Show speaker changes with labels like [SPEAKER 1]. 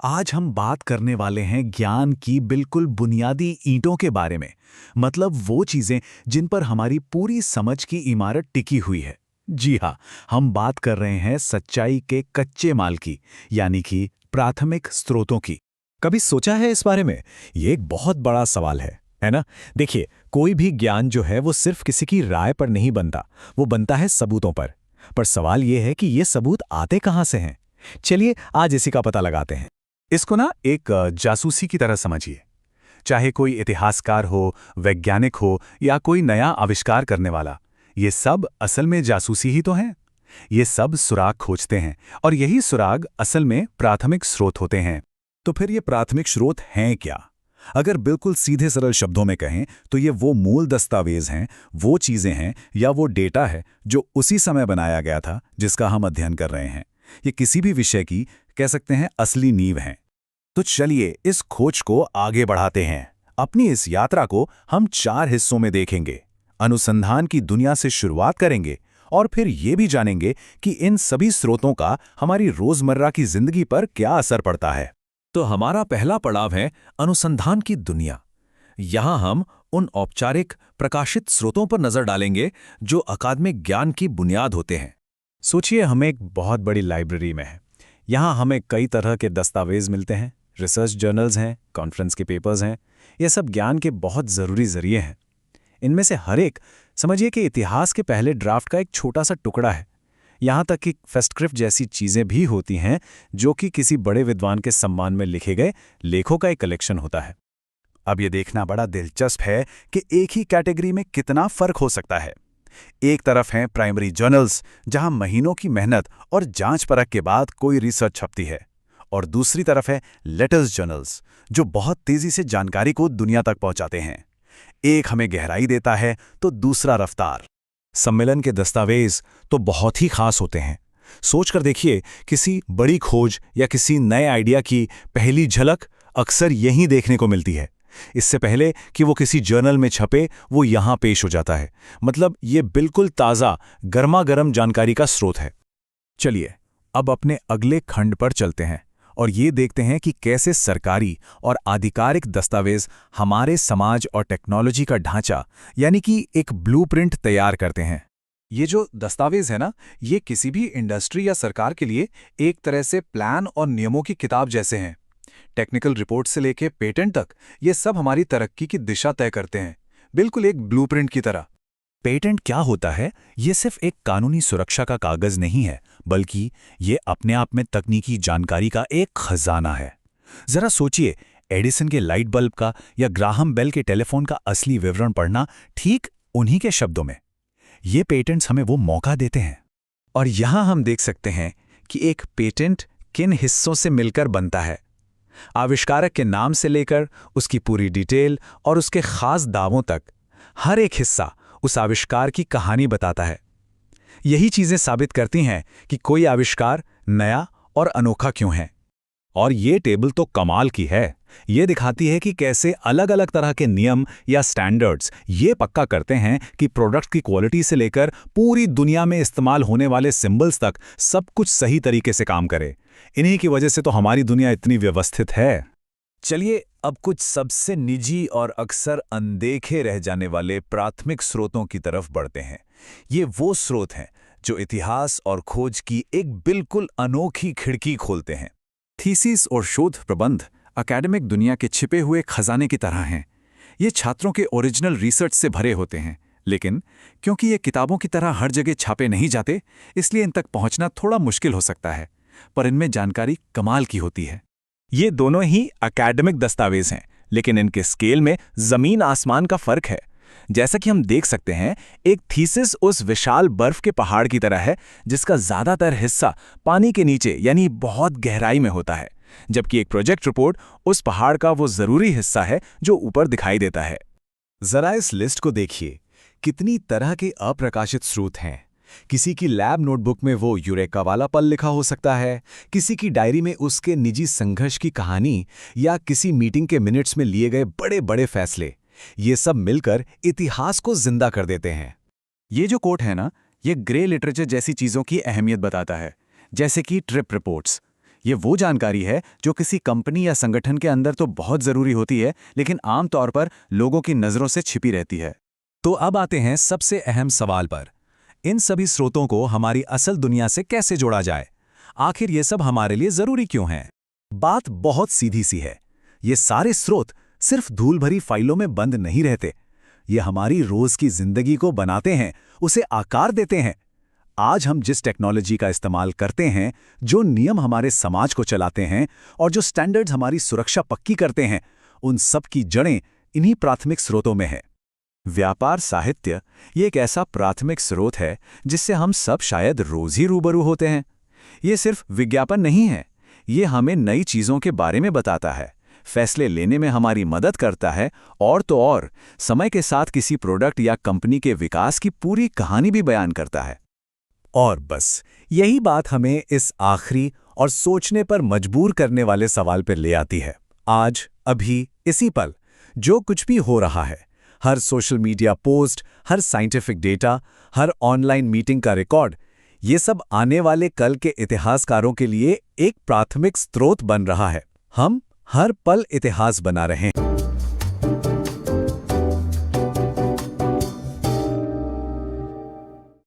[SPEAKER 1] आज हम बात करने वाले हैं ज्ञान की बिल्कुल बुनियादी ईंटों के बारे में। मतलब वो चीजें जिन पर हमारी पूरी समझ की इमारत टिकी हुई है। जी हाँ, हम बात कर रहे हैं सच्चाई के कच्चे माल की, यानी कि प्राथमिक स्रोतों की।
[SPEAKER 2] कभी सोचा है इस बारे में? ये एक बहुत बड़ा सवाल है ना? देखिए, कोई भी ज्ञान जो है वो सिर्फ किसी की राय पर नहीं बनता, वो बनता है सबूतों पर सवाल ये है कि ये सबूत आते कहाँ से हैं? चलिए आज इसी का पता लगाते हैं।
[SPEAKER 1] इसको ना एक जासूसी की तरह समझिए। चाहे कोई इतिहासकार हो, वैज्ञानिक हो या कोई नया आविष्कार करने वाला, ये सब असल में जासूसी ही तो हैं। ये सब सुराग खोजते हैं और यही सुराग असल में प्राथमिक स्रोत होते हैं।
[SPEAKER 2] तो फिर ये प्राथमिक स्रोत हैं क्या? अगर बिल्कुल सीधे सरल शब्दों में कहें तो ये वो मूल दस्तावेज हैं, वो चीजें हैं या वो डेटा है जो उसी समय बनाया गया था जिसका हम अध्ययन कर रहे हैं। ये किसी भी विषय की, कह सकते हैं, असली नींव हैं। तो चलिए इस खोज को आगे बढ़ाते हैं। अपनी इस यात्रा को हम 4 हिस्सों में देखेंगे। अनुसंधान की दुनिया से शुरुआत करेंगे और फिर ये भी जानेंगे कि इन सभी स्रोतों का हमारी रोजमर्रा की जिंदगी पर क्या असर पड़ता है। तो हमारा पहला पड़ाव है अनुसंधान की दुनिया। यहां हम उन औपचारिक प्रकाशित स्रोतों पर नजर डालेंगे जो अकादमिक ज्ञान की बुनियाद होते हैं। सोचिए, हम एक बहुत बड़ी लाइब्रेरी में हैं। यहाँ हमें कई तरह के दस्तावेज मिलते हैं, रिसर्च जर्नल्स हैं, कॉन्फ्रेंस के पेपर्स हैं। ये सब ज्ञान के बहुत ज़रूरी जरिए हैं। इनमें से हर एक, समझिए कि इतिहास के पहले ड्राफ्ट का एक छोटा सा टुकड़ा है। यहाँ तक कि फेस्टस्क्रिप्ट जैसी चीज़ें भी होती हैं जो कि किसी बड़े विद्वान के सम्मान में लिखे गए लेखों का एक कलेक्शन होता है। अब ये देखना बड़ा दिलचस्प है कि एक ही कैटेगरी में कितना फ़र्क हो सकता है। एक तरफ हैं प्राइमरी जर्नल्स, जहां महीनों की मेहनत और जांच परख के बाद कोई रिसर्च छपती है, और दूसरी तरफ है लेटर्स जर्नल्स, जो बहुत तेजी से जानकारी को दुनिया तक पहुंचाते हैं। एक हमें गहराई देता है तो दूसरा रफ्तार। सम्मेलन के दस्तावेज तो बहुत ही खास होते हैं। सोचकर देखिए, किसी बड़ी खोज या किसी नए आइडिया की पहली झलक अक्सर यहीं देखने को मिलती है। इससे पहले कि वो किसी जर्नल में छपे, वो यहां पेश हो जाता है। मतलब ये बिल्कुल ताज़ा, गर्मा गर्म जानकारी का स्रोत है। चलिए अब अपने अगले खंड पर चलते हैं और ये देखते हैं कि कैसे सरकारी और आधिकारिक दस्तावेज हमारे समाज और टेक्नोलॉजी का ढांचा, यानी कि एक ब्लूप्रिंट तैयार करते हैं। ये जो दस्तावेज है ना, ये किसी भी इंडस्ट्री या सरकार के लिए एक तरह से प्लान और नियमों की किताब जैसे हैं। टेक्निकल रिपोर्ट से लेके पेटेंट तक ये सब हमारी तरक्की की दिशा तय करते हैं, बिल्कुल एक ब्लूप्रिंट की तरह। पेटेंट क्या होता है? ये सिर्फ एक कानूनी सुरक्षा का कागज नहीं है, बल्कि ये अपने आप में तकनीकी जानकारी का एक खजाना है। जरा सोचिए, एडिसन के लाइट बल्ब का या ग्राहम बेल के टेलीफोन का असली विवरण पढ़ना ठीक उन्हीं के शब्दों में। ये पेटेंट्स हमें वो मौका देते हैं। और यहां हम देख सकते हैं कि एक पेटेंट किन हिस्सों से मिलकर बनता है। आविष्कारक के नाम से लेकर उसकी पूरी डिटेल और उसके खास दावों तक, हर एक हिस्सा उस आविष्कार की कहानी बताता है। यही चीजें साबित करती हैं कि कोई आविष्कार नया और अनोखा क्यों है। और ये टेबल तो कमाल की है। ये दिखाती है कि कैसे अलग अलग तरह के नियम या स्टैंडर्ड्स ये पक्का करते हैं कि प्रोडक्ट की क्वालिटी से लेकर पूरी दुनिया में इस्तेमाल होने वाले सिंबल्स तक सब कुछ सही तरीके से काम करे। इन्हीं की वजह से तो हमारी दुनिया इतनी व्यवस्थित है। चलिए अब कुछ सबसे निजी और अक्सर अनदेखे रह जाने वाले प्राथमिक स्रोतों की तरफ बढ़ते हैं। ये वो स्रोत हैं जो इतिहास और खोज की एक बिल्कुल अनोखी खिड़की खोलते हैं। थीसिस और शोध प्रबंध एकेडमिक दुनिया के छिपे हुए खजाने की तरह हैं। ये छात्रों के ओरिजिनल रिसर्च से भरे होते हैं, लेकिन क्योंकि ये किताबों की तरह हर जगह छापे नहीं जाते, इसलिए इन तक पहुंचना थोड़ा मुश्किल हो सकता है। पर इनमें जानकारी कमाल की होती है। ये दोनों ही एकेडमिक दस्तावेज हैं, लेकिन इनके स्केल में जमीन आसमान का फर्क है। जैसा कि हम देख सकते हैं, एक थीसिस उस विशाल बर्फ के पहाड़ की तरह है जिसका ज्यादातर हिस्सा पानी के नीचे यानी बहुत गहराई में होता है, जबकि एक प्रोजेक्ट रिपोर्ट उस पहाड़ का वो जरूरी हिस्सा है जो ऊपर दिखाई देता है। जरा इस लिस्ट को देखिए, कितनी तरह के अप्रकाशित स्रोत हैं। किसी की लैब नोटबुक में वो यूरेका वाला पल लिखा हो सकता है, किसी की डायरी में उसके निजी संघर्ष की कहानी, या किसी मीटिंग के मिनट्स में लिए गए बड़े बड़े फैसले। ये सब मिलकर इतिहास को जिंदा कर देते हैं। ये जो कोट है ना, ये ग्रे लिटरेचर जैसी चीजों की अहमियत बताता है, जैसे कि ट्रिप रिपोर्ट्स।
[SPEAKER 1] ये वो जानकारी है जो किसी कंपनी या संगठन के अंदर तो बहुत ज़रूरी होती है, लेकिन आमतौर पर लोगों की नज़रों से छिपी रहती है।
[SPEAKER 2] तो अब आते हैं सबसे अहम सवाल पर। इन सभी स्रोतों को हमारी असल दुनिया से कैसे जोड़ा जाए? आखिर ये सब हमारे लिए ज़रूरी क्यों है? बात बहुत सीधी सी है। ये सारे स्रोत सिर्फ धूल भरी फाइलों में बंद नहीं रहते। ये हमारी रोज़ की ज़िंदगी को बनाते हैं, उसे आकार देते हैं। आज हम जिस टेक्नोलॉजी का इस्तेमाल करते हैं, जो नियम हमारे समाज को चलाते हैं और जो स्टैंडर्ड्स हमारी सुरक्षा पक्की करते हैं, उन सब की जड़ें इन्हीं प्राथमिक स्रोतों में हैं। व्यापार साहित्य ये एक ऐसा प्राथमिक स्रोत है जिससे हम सब शायद रोज ही रूबरू होते हैं। ये सिर्फ विज्ञापन नहीं है, ये हमें नई चीज़ों के बारे में बताता है, फैसले लेने में हमारी मदद करता है और तो और समय के साथ किसी प्रोडक्ट या कंपनी के विकास की पूरी कहानी भी बयान करता है। और बस यही बात हमें इस आखिरी और सोचने पर मजबूर करने वाले सवाल पर ले आती है। आज, अभी, इसी पल जो कुछ भी हो रहा है, हर सोशल मीडिया पोस्ट, हर साइंटिफिक डेटा, हर ऑनलाइन मीटिंग का रिकॉर्ड, ये सब आने वाले कल के इतिहासकारों के लिए एक प्राथमिक स्रोत बन रहा है। हम हर पल इतिहास बना रहे हैं।